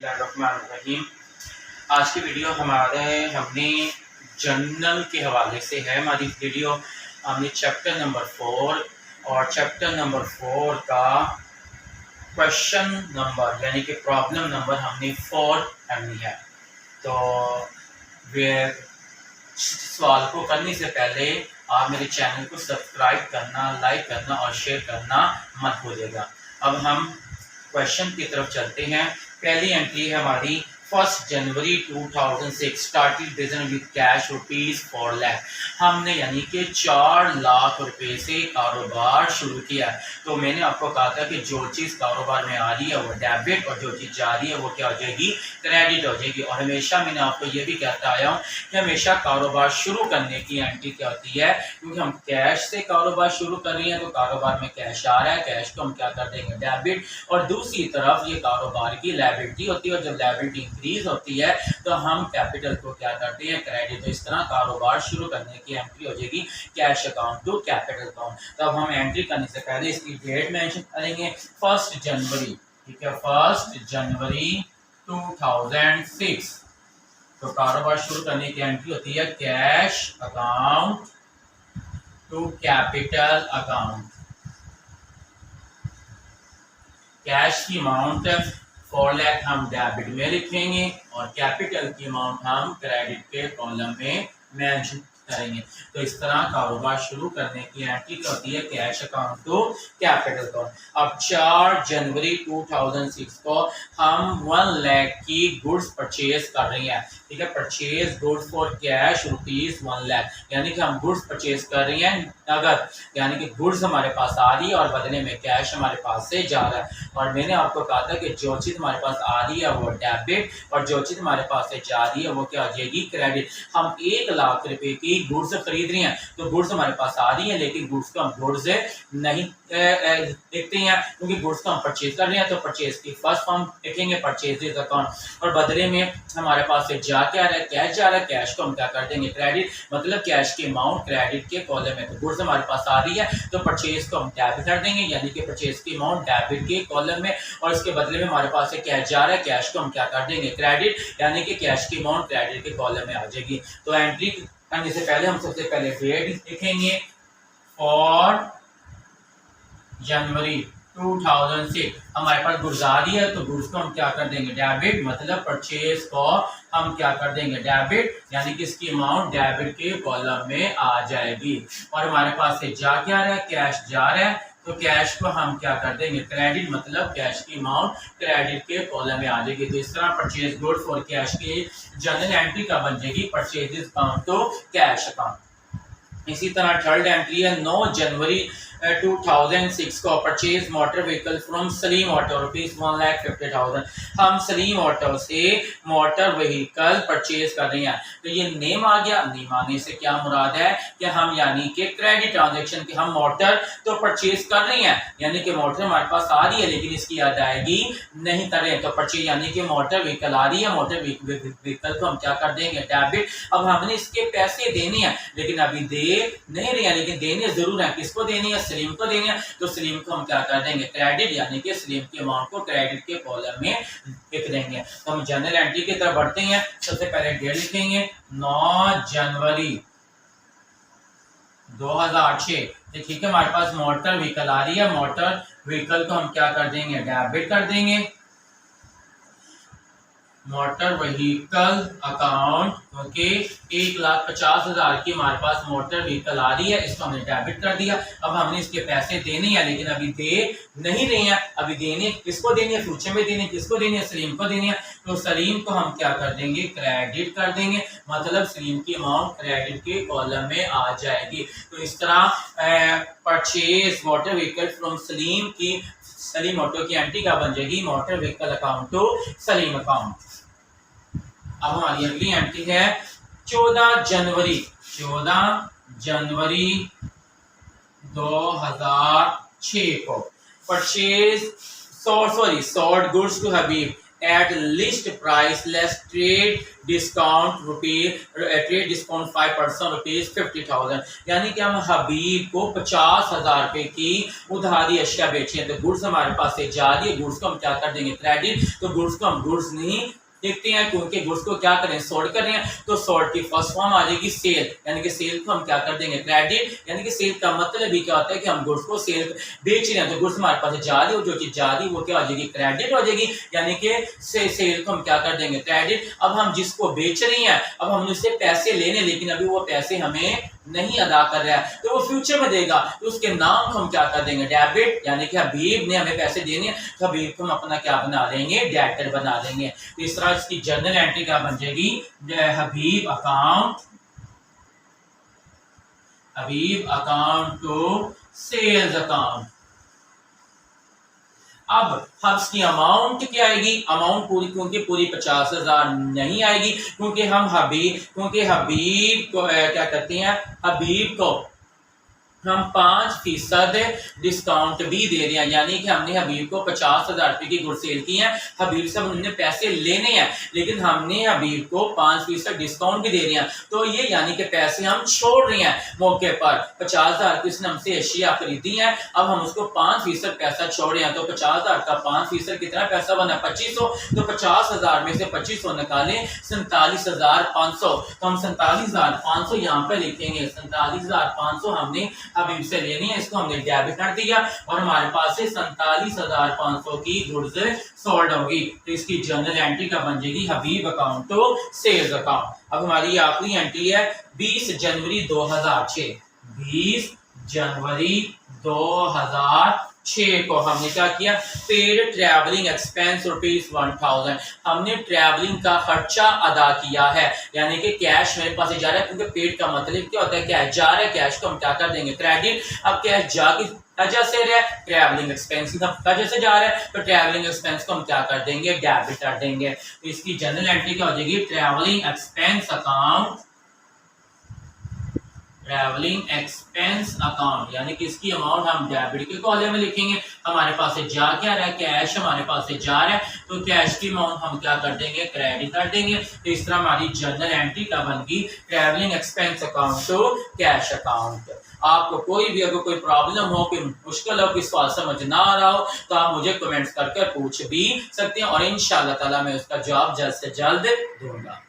बिस्मिल्लाहिर्रहमानिर्रहीम। आज की वीडियो हमने जर्नल के हवाले से है। हमारी वीडियो हमने चैप्टर नंबर 4 और चैप्टर नंबर 4 का क्वेश्चन नंबर यानी कि प्रॉब्लम नंबर हमने 4 करनी है। तो वे सवाल को करने से पहले आप मेरे चैनल को सब्सक्राइब करना, लाइक करना और शेयर करना मत भूलिएगा। अब हम क्वेश्चन की तरफ चलते हैं। पहली एंट्री है हमारी 1 जनवरी 2006 started business with cash ₹4 lakh. हमने यानी कि 4 लाख रुपए से कारोबार शुरू किया। तो मैंने आपको कहा था कि जो चीज़ कारोबार में आ रही है वो डेबिट और जो चीज़ जा रही है वो क्या हो जाएगी, क्रेडिट हो जाएगी। और हमेशा मैंने आपको ये भी कहता आया हूँ कि हमेशा कारोबार शुरू करने की एंट्री क्या होती है, क्योंकि हम कैश से कारोबार शुरू कर रहे हैं तो कारोबार में कैश आ रहा है, कैश को हम क्या कर देंगे, डेबिट। और दूसरी तरफ ये कारोबार की लायबिलिटी होती है और जब लायबिलिटी इंक्रीज होती है तो हम कैपिटल को क्या करते हैं, क्रेडिट। तो इस तरह कारोबार शुरू करने की एंट्री हो जाएगी cash account to capital account. तो अब हम एंट्री करने से पहले इसकी डेट मेंशन करेंगे 1 जनवरी, ठीक है, 1 जनवरी 2006। तो कारोबार शुरू करने की एंट्री होती है cash account to capital account. Cash की अमाउंट 4 लाख हम डेबिट में लिखेंगे और कैपिटल की अमाउंट हम क्रेडिट के कॉलम में मेंशन करेंगे। तो इस तरह कारोबार शुरू करने की एंट्री होती है cash account to capital account. अब 4 जनवरी 2006 को हम 1 लाख की गुड्स परचेज कर रहे हैं, ठीक है। Purchase goods for cash ₹1 lakh, यानी कि हम गुड्स परचेज कर रहे हैं नगद, यानी कि गुड्स हमारे पास आ रही है और बदले में कैश हमारे पास से जा रहा है। और मैंने आपको कहा था कि जो चीज़ हमारे पास आ रही है वो डेबिट और जो चीज़ हमारे पास से जा रही है वो क्या हो जाएगी, क्रेडिट। हम 1 लाख रुपए की गुड्स खरीद रहे हैं तो गुड्स हमारे पास आ रही है, लेकिन गुड्स को हम गुड्स नहीं देखते हैं क्योंकि गुड्स को हम परचेज कर रहे हैं। तो परचेज की फर्स्ट फॉर्म लिखेंगे परचेजेस अकाउंट और बदले में हमारे पास से जा क्या रहा है, कैश जा रहा है, कैश को हम क्या कर देंगे, क्रेडिट। मतलब कैश की अमाउंट क्रेडिट के कॉलम में। तो गुड्स हमारे पास आ रही है तो परचेज को हम डेबिट कर देंगे, यानी कि परचेज की अमाउंट डेबिट के कॉलम में, और इसके बदले में हमारे पास से कैश जा रहा है, कैश को हम क्या कर देंगे, क्रेडिट, यानी कि कैश की अमाउंट क्रेडिट के कॉलम में आ जाएगी। तो एंट्री करने से पहले हम सबसे पहले डेट लिखेंगे 4 जनवरी 2006। हमारे पास गुड्स आ रही है तो गुड्स को हम क्या कर देंगे, डेबिट। मतलब परचेज को हम क्या कर देंगे, डेबिट, यानी कि इसकी अमाउंट डेबिट के कॉलम में आ जाएगी। और हमारे पास से जा क्या रहा है, कैश जा रहा है, तो कैश को हम क्या कर देंगे, क्रेडिट। मतलब कैश की अमाउंट क्रेडिट के कॉलम में आ जाएगी। तो इस तरह परचेज गुड्स फॉर कैश की जनरल एंट्री का बन जाएगी purchases account to cash account. इसी तरह थर्ड एंट्री है 9 जनवरी 2006 को purchase motor vehicle from Salim auto ₹1,50,000। हम सलीम ऑटो से मोटर व्हीकल परचेज कर रहे हैं। तो ये नेम आ गया। नेम आने से क्या मुराद है कि हम यानी कि क्रेडिट ट्रांजैक्शन के हम मोटर तो परचेज कर रहे हैं, यानी कि मोटर हमारे पास आ रही है लेकिन इसकी अदायगी नहीं कर रहे हैं। तो परचेज यानी कि मोटर व्हीकल आ रही है, मोटर व्हीकल को हम क्या कर देंगे, डेबिट। अब हमने इसके पैसे देने हैं लेकिन अभी दे नहीं रहे हैं, लेकिन देने जरूर है। किसको देनी है, सलीम को देनी है। तो सलीम को हम क्या कर देंगे, क्रेडिट, यानी कि सलीम की अमाउंट को क्रेडिट के कॉलम में लिख देंगे। तो हम जनरल एंट्री की तरफ बढ़ते हैं। सबसे पहले डेट लिखेंगे 9 जनवरी 2006। ठीक है, हमारे पास मोटर व्हीकल आ रही है, मोटर व्हीकल को हम क्या कर देंगे, डेबिट कर देंगे। मोटर व्हीकल अकाउंट, ओके, 1,50,000 की हमारे पास मोटर व्हीकल आ रही है, इसको हमने डेबिट कर दिया। अब हमने इसके पैसे देने हैं लेकिन अभी दे नहीं रहे हैं। अभी देने किसको देनी है, फ्यूचर में देने किसको देनी है, सलीम को देनी है। तो सलीम को हम क्या कर देंगे, क्रेडिट कर देंगे। मतलब सलीम की अमाउंट क्रेडिट के कॉलम में आ जाएगी। तो इस तरह purchase motor vehicle from Salim की सलीम ऑटो की एंट्री का बन जाएगी motor vehicle account to Salim account. अब हमारी अगली एंट्री है 14 जनवरी 2006 को purchase sold goods to Habib at list price less trade discount trade discount 5% ₹50,000। यानी कि हम हबीब को 50,000 रुपए की उधारी अशिया बेचे, तो गुड्स हमारे पास से जा रही है, गुड्स को हम क्या कर देंगे क्रेडिट, तो गुड्स को हम गुड्स नहीं देखते हैं क्योंकि गुड्स को क्या करें सोल्ड कर रहे हैं, तो सोल्ड की फर्स्ट फॉर्म आ जाएगी सेल, यानी कि सेल को हम क्या कर देंगे क्रेडिट, यानी कि सेल का मतलब भी क्या होता है कि हम गुड्स को सेल बेच रहे हैं, तो गुड्स हमारे पास जा रही है, जो चीज जा रही है वो क्या हो जाएगी क्रेडिट हो जाएगी, यानी कि सेल को हम क्या कर देंगे क्रेडिट। अब हम जिसको बेच रही हैं अब हम उससे पैसे लेने, लेकिन अभी वो पैसे हमें नहीं अदा कर रहा है, तो वो फ्यूचर में देगा, तो उसके नाम को हम क्या कर देंगे डेबिट, यानी कि हबीब ने हमें पैसे देने हैं, तो हबीब को हम अपना क्या बना लेंगे डेटर बना लेंगे। तो इस तरह इसकी जर्नल एंट्री क्या बन जाएगी हबीब अकाउंट टू सेल्स अकाउंट। अब हब्स की अमाउंट क्या आएगी, अमाउंट पूरी क्योंकि पूरी 50,000 नहीं आएगी, क्योंकि हबीब को क्या करते हैं, हबीब को हम 5% डिस्काउंट भी दे रहे हैं, यानी कि हमने हबीब को 50,000 रुपए की गुड सेल की है, हबीब से हमने पैसे लेने हैं, लेकिन हमने हबीब को 5% डिस्काउंट भी दे रहे हैं, तो ये यानी कि पैसे हम छोड़ रहे हैं मौके पर। 50,000 की उसने हमसे अशिया खरीदी है, अब हम उसको 5% पैसा छोड़ रहे हैं, तो 50,000 का 5% कितना पैसा बना 2500, तो 50,000 में से 2500 निकालें 47,500, तो हम 47,500 यहाँ पे लिखेंगे, 47,500 हमने हबीब से लेनी है, इसको हमने डेबिट कर दिया और हमारे पास से 47,500 की गुड्स सोल्ड होगी, तो इसकी जर्नल एंट्री का बन जाएगी हबीब अकाउंट टू सेल्स अकाउंट। अब हमारी आखिरी एंट्री है 20 जनवरी 2006। 20 जनवरी 2006 को हमने क्या किया, पेड ट्रैवलिंग एक्सपेंस ₹1000, हमने ट्रैवलिंग का खर्चा अदा किया है, यानी कि कैश मेरे पास जा रहा है, क्योंकि पेड का मतलब क्या होता है कैश जा रहा है, कैश को हम क्या कर देंगे क्रेडिट। अब कैश जा की वजह से रहा है, ट्रैवलिंग एक्सपेंस की वजह से जा रहा है, तो ट्रैवलिंग एक्सपेंस को हम क्या कर देंगे डेबिट कर देंगे, तो इसकी जनरल एंट्री क्या हो जाएगी ट्रैवलिंग एक्सपेंस अकाउंट, यानी कि इसकी अमाउंट हम डेबिट के कॉलम में लिखेंगे। हमारे पास से जा क्या रहा है, कैश हमारे पास से जा रहा है, तो कैश की अमाउंट हम क्या कर देंगे क्रेडिट कर देंगे, तो इस तरह हमारी जनरल एंट्री का बनेगी travelling expense account to cash account. आपको कोई भी अगर कोई प्रॉब्लम हो, कोई मुश्किल हो, कोई सवाल समझ ना आ रहा हो, तो आप मुझे कमेंट्स कर पूछ भी सकते हैं और इंशाअल्लाह ताला मैं उसका जवाब जल्द से जल्द दूंगा।